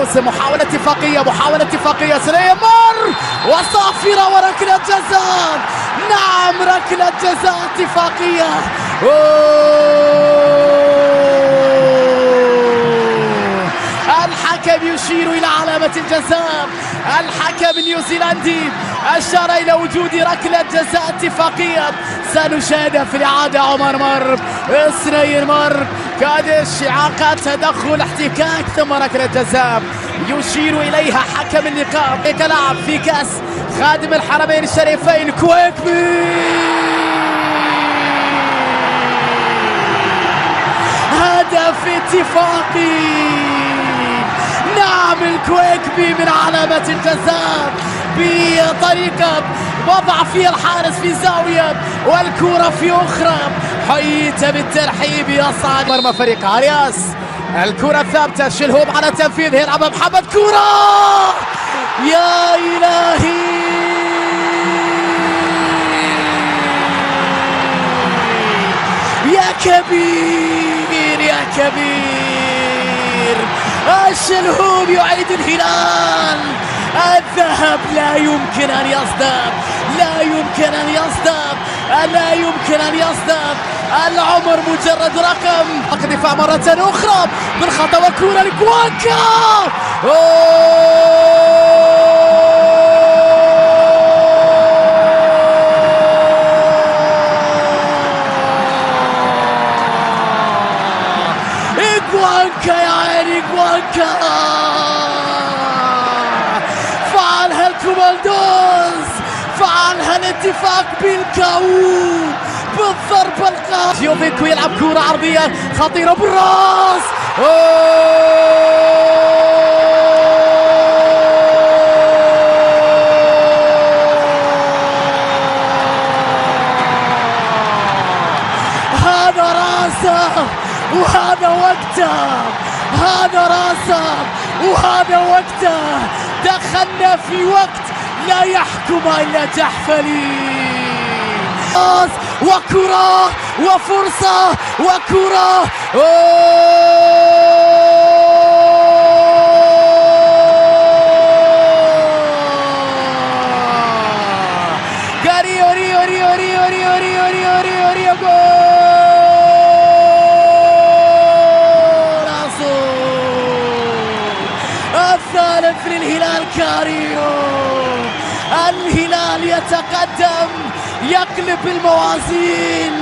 الموسم. محاولة اتفاقية سليمان وصافرة وركلة جزاء. نعم ركلة جزاء اتفاقية. الحكم يشير إلى علامة الجزاء. الحكم النيوزيلندي أشار إلى وجود ركلة جزاء اتفاقية. سنشاهد في الإعادة. عمر مر 2 مر كادش إعاقات تدخل احتكاك ثم ركلة جزاء يشير إليها حكم اللقاء. كلاعب في كأس خادم الحرمين الشريفين كويكبي. هدف اتفاقي. نعم الكويكبي من علامة الجزاء بطريقة وضع فيها الحارس في زاوية والكرة في أخرى. حييت بالترحيب يصعد مرمى فريق أرياس. الكرة ثابتة. شلهوب على تنفيذها. يلعب محمد. كرة يا إلهي. يا كبير يا كبير. الشلهوب يعيد الهلال. الذهب لا يمكن أن يصدق. لا يمكن أن يصدق. العمر مجرد رقم. دفاع مرة أخرى بالخطأ وكرة لكوانكا. إكوانكا يا عيني إكوانكا. فعلها الكوماندوز. فعلها الاتفاق بالكاو بالضربة القاضية. يوفيكو يلعب كرة عرضية خطيرة بالراس. هذا راسه وهذا وقته. هذا راسه وهذا وقته. دخلنا في وقت لا يحكم إلا تحفلي. وكرة وفرصة وكرة. ريو ريو ريو ريو ريو ريو ريو ريو ريو جول. الثالث للهلال. كاريو. الهلال يتقدم يقلب الموازين.